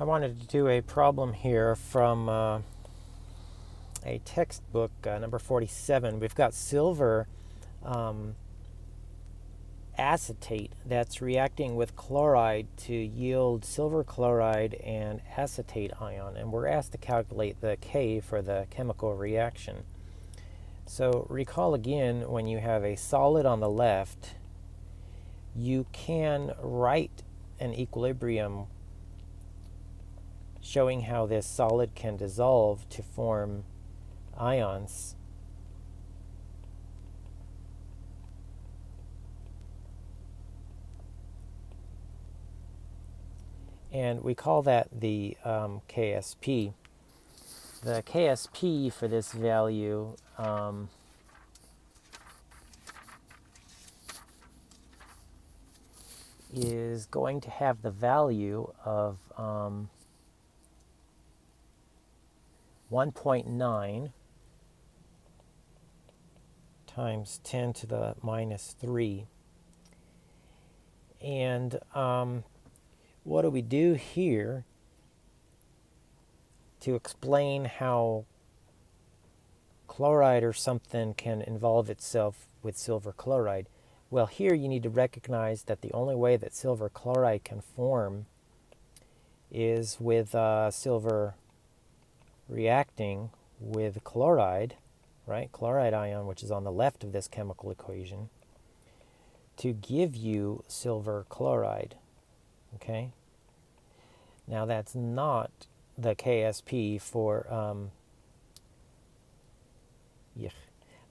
I wanted to do a problem here from a textbook, number 47. We've got silver um, acetate that's reacting with chloride to yield silver chloride and acetate ion, and we're asked to calculate the K for the chemical reaction. So recall again, when you have a solid on the left, you can write an equilibrium showing how this solid can dissolve to form ions. And we call that the KSP. The KSP for this value is going to have the value of 1.9 times 10 to the minus 3. And what do we do here to explain how chloride or something can involve itself with silver chloride? Well, here you need to recognize that the only way that silver chloride can form is with silver reacting with chloride, right? Chloride ion, which is on the left of this chemical equation, to give you silver chloride, okay? Now that's not the KSP for,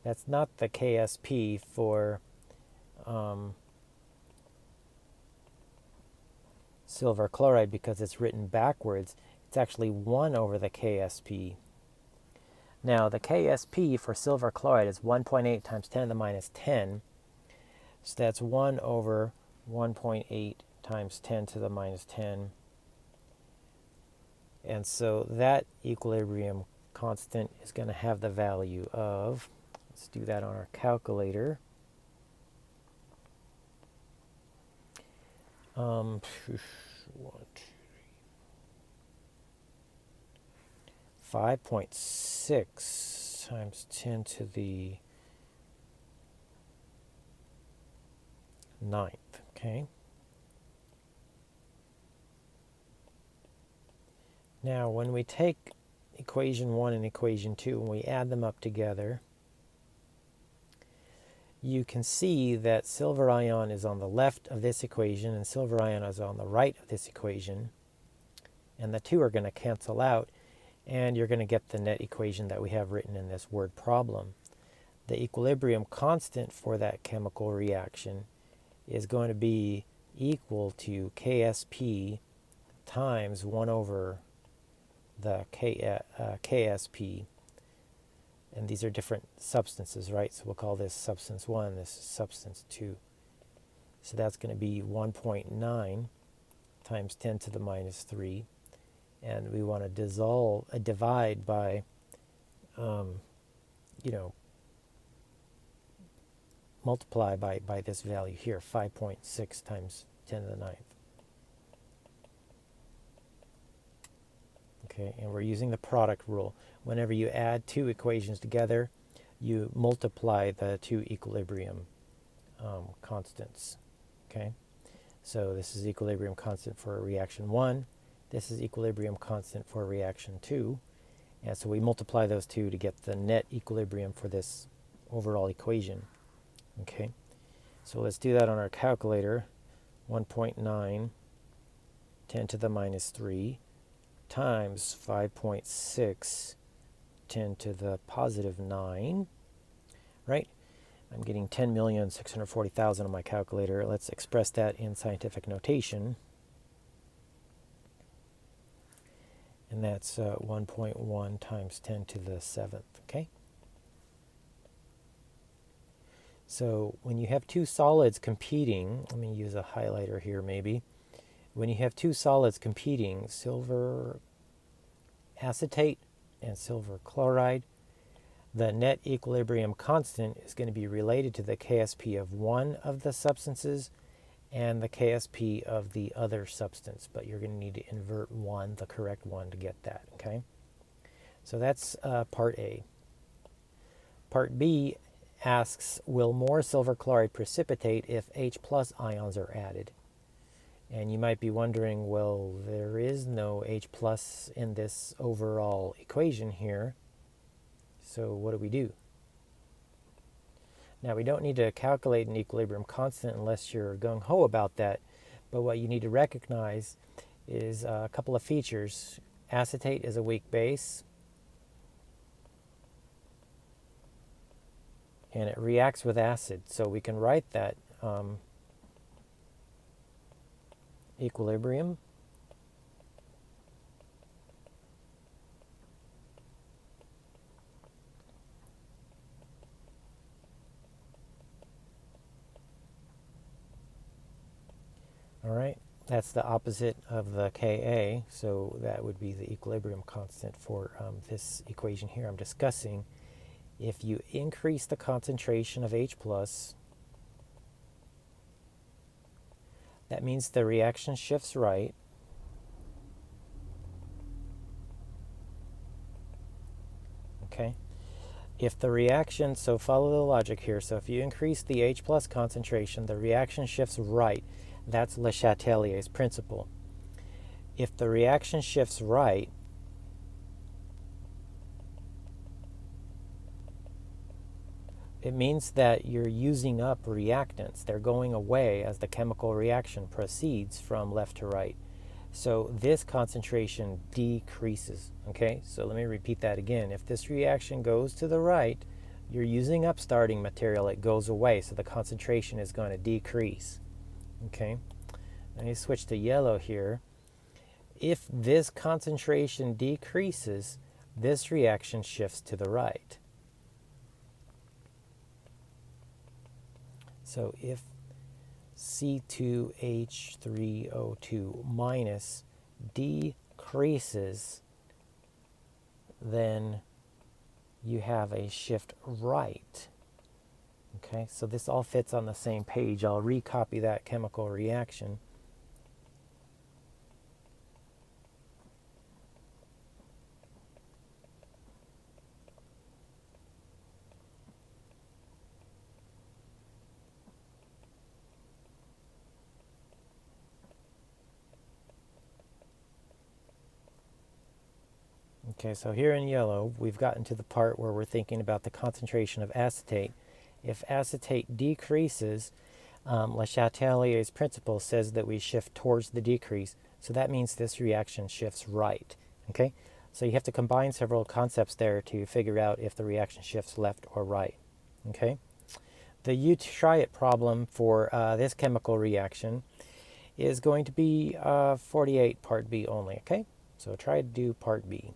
that's not the KSP for silver chloride because it's written backwards. It's actually 1 over the KSP. Now the KSP for silver chloride is 1.8 times 10 to the minus 10. So that's 1 over 1.8 times 10 to the minus 10. And so that equilibrium constant is going to have the value of, let's do that on our calculator. 5.6 times 10 to the 9th, okay? Now, when we take equation 1 and equation 2 and we add them up together, you can see that silver ion is on the left of this equation and silver ion is on the right of this equation. And the two are going to cancel out, and you're going to get the net equation that we have written in this word problem. The equilibrium constant for that chemical reaction is going to be equal to KSP times 1 over the KSP. And these are different substances, right? So we'll call this substance 1, this is substance 2. So that's going to be 1.9 times 10 to the minus 3. And we want to divide by, multiply by this value here, 5.6 times 10 to the 9th. Okay, and we're using the product rule. Whenever you add two equations together, you multiply the two equilibrium constants. Okay, so this is equilibrium constant for reaction 1. This is equilibrium constant for reaction 2. And so we multiply those two to get the net equilibrium for this overall equation. Okay, so let's do that on our calculator. 1.9 10 to the minus 3 times 5.6 10 to the positive 9, right? I'm getting 10,640,000 on my calculator. Let's express that in scientific notation. And that's 1.1 times 10 to the 7th, okay? So when you have two solids competing, let me use a highlighter here maybe. When you have two solids competing, silver acetate and silver chloride, the net equilibrium constant is going to be related to the KSP of one of the substances and the KSP of the other substance, but you're going to need to invert one, the correct one, to get that, okay? So that's part A. Part B asks, will more silver chloride precipitate if H plus ions are added? And you might be wondering, well, there is no H plus in this overall equation here, so what do we do? Now, we don't need to calculate an equilibrium constant unless you're gung-ho about that, but what you need to recognize is a couple of features. Acetate is a weak base, and it reacts with acid, so we can write that equilibrium all right. That's the opposite of the Ka, so that would be the equilibrium constant for this equation here I'm discussing. If you increase the concentration of H+, that means the reaction shifts right. Okay. If the reaction, so follow the logic here, so if you increase the H+ concentration, the reaction shifts right. That's Le Chatelier's principle. If the reaction shifts right, it means that you're using up reactants. They're going away as the chemical reaction proceeds from left to right. So this concentration decreases, okay? So let me repeat that again. If this reaction goes to the right, you're using up starting material, it goes away, so the concentration is going to decrease, okay? Let me switch to yellow here. If this concentration decreases, this reaction shifts to the right. So if C2H3O2 minus decreases, then you have a shift right. Okay, so this all fits on the same page. I'll recopy that chemical reaction. Okay, so here in yellow, we've gotten to the part where we're thinking about the concentration of acetate. If acetate decreases, Le Chatelier's principle says that we shift towards the decrease. So that means this reaction shifts right. Okay, so you have to combine several concepts there to figure out if the reaction shifts left or right. Okay, the you try it problem for this chemical reaction is going to be 48 part B only. Okay, so try to do part B.